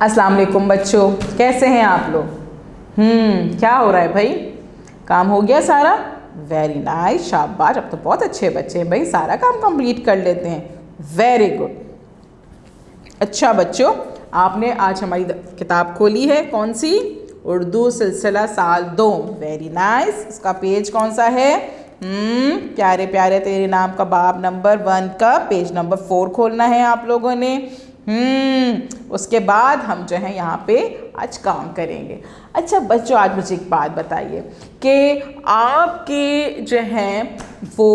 अस्सलाम वालेकुम बच्चों, कैसे हैं आप लोग? क्या हो रहा है भाई? काम हो गया सारा? वेरी नाइस, शाबाश। अब तो बहुत अच्छे बच्चे हैं भाई, सारा काम कंप्लीट कर लेते हैं। Very good. अच्छा बच्चों, आपने आज हमारी किताब खोली है, कौन सी? उर्दू सिलसिला साल 2। Very nice. इसका पेज कौन सा है? प्यारे प्यारे तेरे नाम का बाब नंबर 1 का पेज नंबर 4 खोलना है आप लोगों ने। उसके बाद हम जो है यहाँ पे आज काम करेंगे। अच्छा बच्चों, आज मुझे एक बात बताइए कि आपके जो हैं वो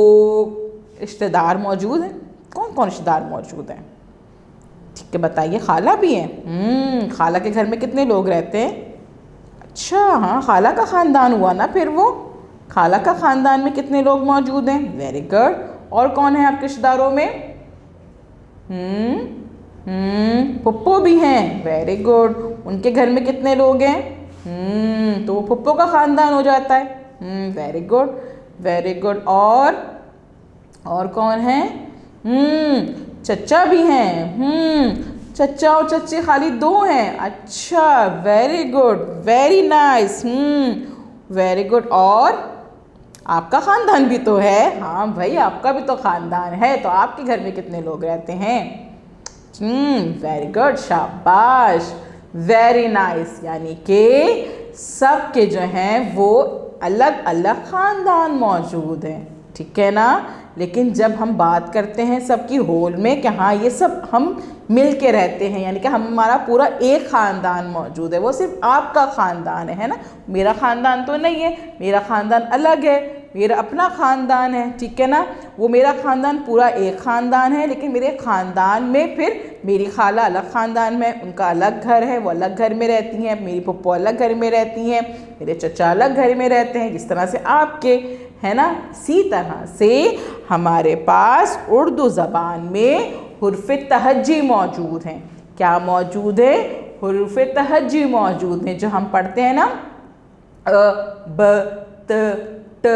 रिश्तेदार मौजूद हैं? कौन कौन रिश्तेदार मौजूद हैं? ठीक है, बताइए। खाला भी हैं? खाला के घर में कितने लोग रहते हैं? अच्छा, हाँ, खाला का ख़ानदान हुआ ना फिर वो। खाला का ख़ानदान में कितने लोग मौजूद हैं? Very good. और कौन है आपके रिश्तेदारों में? फुप्पो भी हैं। Very good. उनके घर में कितने लोग हैं? तो वो फुप्पो का ख़ानदान हो जाता है। Very good, very good. और कौन है? चचा भी हैं। चचा और चच्ची खाली 2 हैं। अच्छा, very good, very nice. Very good. और आपका ख़ानदान भी तो है। हाँ भाई, आपका भी तो ख़ानदान है। तो आपके घर में कितने लोग रहते हैं? वेरी गुड, शाबाश, वेरी नाइस। यानी कि सबके जो हैं वो अलग अलग ख़ानदान मौजूद हैं, ठीक है ना? लेकिन जब हम बात करते हैं सबकी होल में कि हाँ ये सब हम मिल के रहते हैं, यानी कि हमारा पूरा एक ख़ानदान मौजूद है, वो सिर्फ आपका ख़ानदान है ना? मेरा ख़ानदान तो नहीं है, मेरा ख़ानदान अलग है, मेरा अपना ख़ानदान है, ठीक है ना? वो मेरा ख़ानदान पूरा एक ख़ानदान है, लेकिन मेरे ख़ानदान में फिर मेरी खाला अलग ख़ानदान में, उनका अलग घर है, वो अलग घर में रहती हैं। मेरी पप्पो अलग घर में रहती हैं, मेरे चचा अलग घर में रहते हैं, जिस तरह से आपके, है ना? इसी तरह से हमारे पास उर्दू ज़बान में हुर्फ़ तहज्जी मौजूद हैं। क्या मौजूद है? हुर्फ़ तहज्जी मौजूद हैं, जो हम पढ़ते हैं ना, अ, ब, त, ट।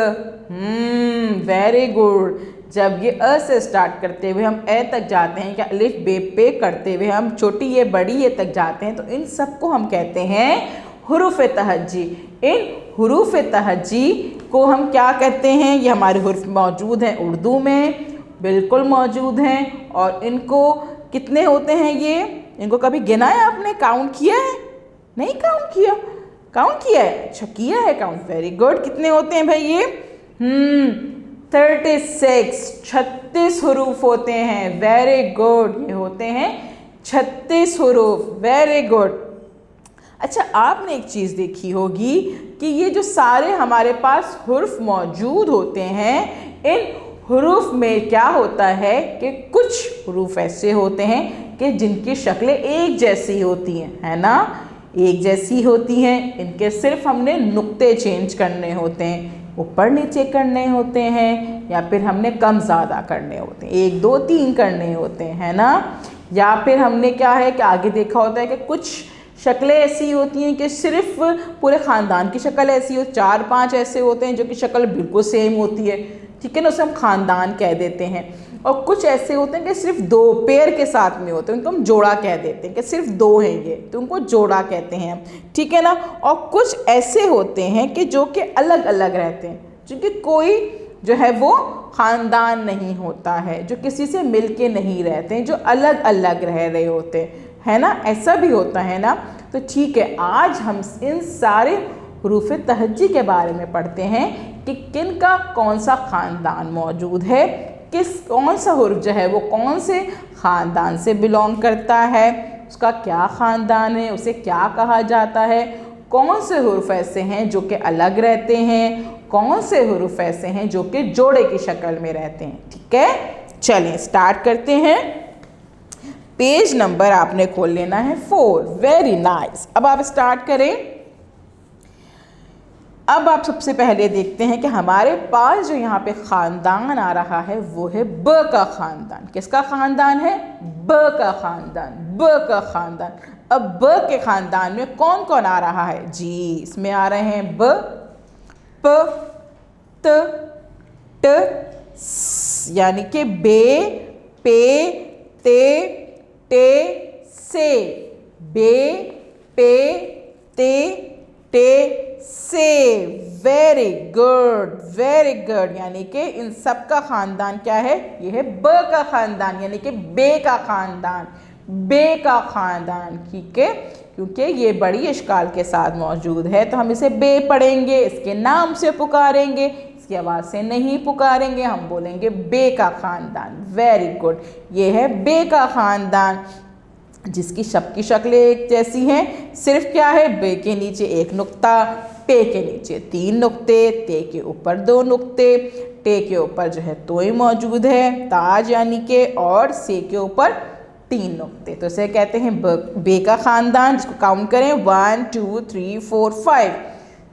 Very good. जब ये अ से स्टार्ट करते हुए हम ए तक जाते हैं, या अलिफ बे पे करते हुए हम छोटी ये बड़ी ये तक जाते हैं, तो इन सबको हम कहते हैं हुरूफ़ तहज्जी। इन हुरूफ़ तहज्जी को हम क्या कहते हैं? ये हमारे हुर्फ़ मौजूद हैं उर्दू में, बिल्कुल मौजूद हैं। और इनको कितने होते हैं ये? इनको कभी गिना है आपने? काउंट किया है? नहीं काउंट किया? काउंट किया है? अच्छा, किया है काउंट। Very good. कितने होते हैं भाई ये? 36 हुरूफ होते हैं। Very good. ये होते हैं 36 हुरूफ। Very good. अच्छा, आपने एक चीज़ देखी होगी कि ये जो सारे हमारे पास हुर्फ मौजूद होते हैं, इन हुरूफ में क्या होता है कि कुछ हुरूफ ऐसे होते हैं कि जिनकी शक्लें एक जैसी होती हैं, है ना? एक जैसी होती हैं। इनके सिर्फ हमने नुक्ते चेंज करने होते हैं, ऊपर नीचे करने होते हैं, या फिर हमने कम ज़्यादा करने होते हैं, 1 2 3 करने होते हैं, है ना? या फिर हमने क्या है कि आगे देखा होता है कि कुछ शक्लें ऐसी होती हैं कि सिर्फ पूरे ख़ानदान की शक्ल ऐसी हो, 4-5 ऐसे होते हैं जो कि शक्ल बिल्कुल सेम होती है, ठीक है ना? उसे हम ख़ानदान कह देते हैं। और कुछ ऐसे होते हैं कि सिर्फ 2 पेयर के साथ में होते हैं, उनको हम जोड़ा कह देते हैं कि सिर्फ 2 हैं ये, तो उनको जोड़ा कहते हैं हम, ठीक है ना? और कुछ ऐसे होते हैं कि जो कि अलग अलग रहते हैं, क्योंकि कोई जो है वो ख़ानदान नहीं होता है, जो किसी से मिल के नहीं रहते हैं, जो अलग अलग रह रहे होते हैं, है ना? ऐसा भी होता है ना? तो ठीक है, आज हम इन सारे हुरूफ़ तहज्जी के बारे में पढ़ते हैं कि किन का कौन सा ख़ानदान मौजूद है, कौन सा हुर्फ जो है वो कौन से ख़ानदान से बिलोंग करता है, उसका क्या ख़ानदान है, उसे क्या कहा जाता है, कौन से हुर्फ ऐसे हैं जो कि अलग रहते हैं, कौन से हुर्फ ऐसे हैं जो कि जोड़े की शक्ल में रहते हैं, ठीक है? चलें स्टार्ट करते हैं। पेज नंबर आपने खोल लेना है 4। Very nice. अब आप स्टार्ट करें। अब आप सबसे पहले देखते हैं कि हमारे पास जो यहाँ पे ख़ानदान आ रहा है वो है ब का ख़ानदान। किसका ख़ानदान है? ब का ख़ानदान। ब का ख़ानदान। अब ब के ख़ानदान में कौन कौन आ रहा है? जी, इसमें आ रहे हैं ब, प, त, ट, स, यानी कि बे, पे, ते, टे, से। बे, पे, ते, टे, से। Very good, very good. यानी कि इन सब का खानदान क्या है? ये है ब का खानदान, यानी कि बे का खानदान, बे का खानदान। ठीक है, क्योंकि ये बड़ी इश्काल के साथ मौजूद है तो हम इसे बे पढ़ेंगे, इसके नाम से पुकारेंगे, इसकी आवाज़ से नहीं पुकारेंगे, हम बोलेंगे बे का खानदान। वेरी गुड, ये है बे का खानदान, जिसकी सबकी शक्लें एक जैसी हैं। सिर्फ क्या है? बे के नीचे एक नुक्ता, पे के नीचे 3 नुक्ते, ते के ऊपर 2 नुक्ते, टे के ऊपर जो है तोय मौजूद है, ताज यानी के, और से के ऊपर 3 नुक्ते। तो इसे कहते हैं बे का खानदान, जिसको काउंट करें 1 2 3 4 5।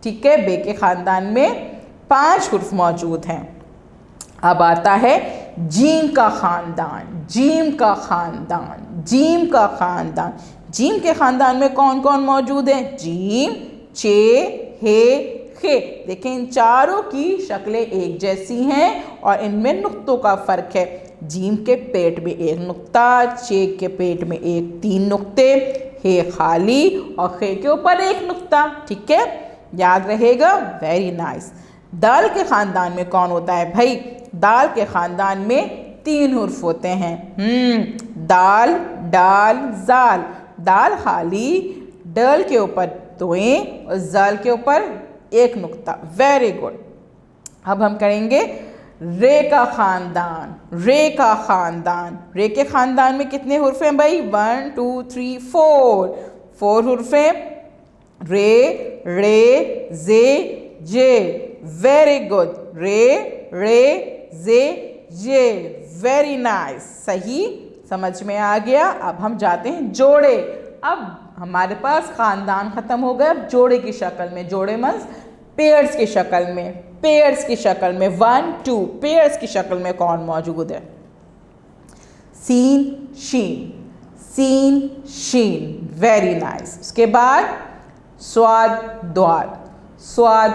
ठीक है, बे के खानदान में 5 हुर्फ मौजूद हैं। अब आता है जीम का खानदान, जीम का खानदान, जीम का खानदान। जीम के खानदान में कौन कौन मौजूद है? जीम, चे, हे, खे। देखें, इन चारों की शक्लें एक जैसी हैं और इनमें नुक्तों का फ़र्क है। जीम के पेट में 1 नुक्ता, चे के पेट में 3 नुक्ते, हे खाली और खे के ऊपर 1 नुक्ता। ठीक है, याद रहेगा। Very nice. दाल के ख़ानदान में कौन होता है भाई? दाल के ख़ानदान में 3 हुर्फ होते हैं। दाल, डाल, जाल। दाल खाली, डल के ऊपर तोएं और जाल के ऊपर 1 नुक्ता। Very good. अब हम करेंगे रे का ख़ानदान, रे का ख़ानदान। रे के ख़ानदान में कितने हुर्फ हैं भाई? 1 2 3 4 हुर्फ हैं। रे, रे, जे, जे। वेरी गुड, रे, रे, जे, जे। वेरी नाइस, सही, समझ में आ गया। अब हम जाते हैं जोड़े। अब हमारे पास खानदान ख़त्म हो गया, अब जोड़े की शक्ल में। जोड़े मीन्स पेयर्स की शक्ल में, पेयर्स की शक्ल में 1 2। पेयर्स की शक्ल में कौन मौजूद है? सीन, शीन, सीन, शीन। Very nice. उसके बाद स्वाद, द्वार, स्वाद,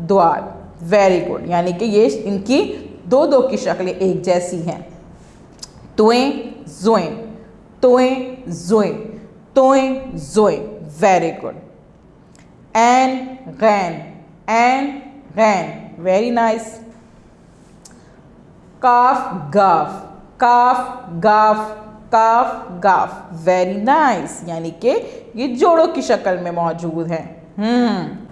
द्वार। वेरी गुड, यानी कि ये इनकी 2 की शक्लें एक जैसी हैं। तोएं, जोएं, तोएं, जोएं, तोएं, जोएं। Very good. एन, गैन, एन, गैन। Very nice. काफ, गाफ, काफ, गाफ, काफ, गाफ। वेरी नाइस, यानी कि ये जोड़ों की शक्ल में मौजूद हैं।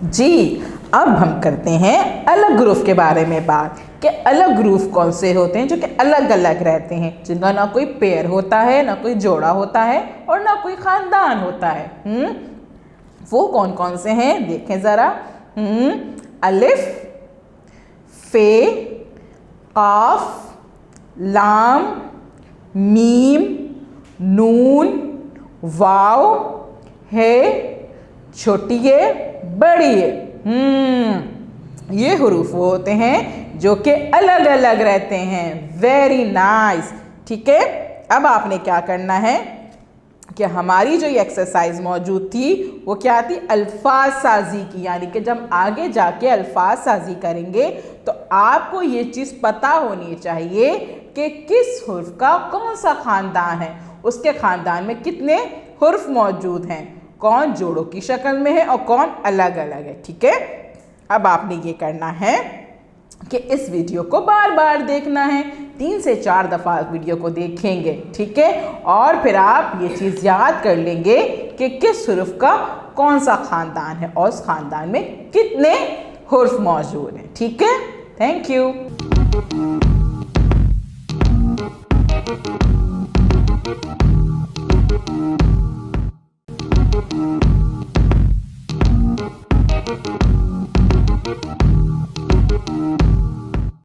जी, अब हम करते हैं अलग ग्रुप के बारे में बात, कि अलग ग्रुप कौन से होते हैं जो कि अलग अलग रहते हैं, जिनका ना कोई पेयर होता है, ना कोई जोड़ा होता है और ना कोई ख़ानदान होता है। वो कौन कौन से हैं देखें ज़रा। अलिफ, फे, काफ, लाम, मीम, नून, वाव, है, छोटी है, बड़ी है। ये हुरूफ वो होते हैं जो कि अलग अलग रहते हैं। Very nice. ठीक है, अब आपने क्या करना है कि हमारी जो ये एक्सरसाइज मौजूद थी वो क्या थी? अल्फाज साजी की। यानी कि जब आगे जाके अल्फाज साजी करेंगे तो आपको ये चीज़ पता होनी चाहिए कि किस हुर्फ का कौन सा ख़ानदान है, उसके ख़ानदान में कितने हुर्फ मौजूद हैं, कौन जोड़ों की शक्ल में है और कौन अलग अलग है। ठीक है, अब आपने ये करना है कि इस वीडियो को बार बार देखना है, 3 से 4 दफ़ा वीडियो को देखेंगे। ठीक है, और फिर आप ये चीज़ याद कर लेंगे कि किस हुर्फ का कौन सा ख़ानदान है और उस ख़ानदान में कितने हुर्फ मौजूद हैं। ठीक है, थैंक यू।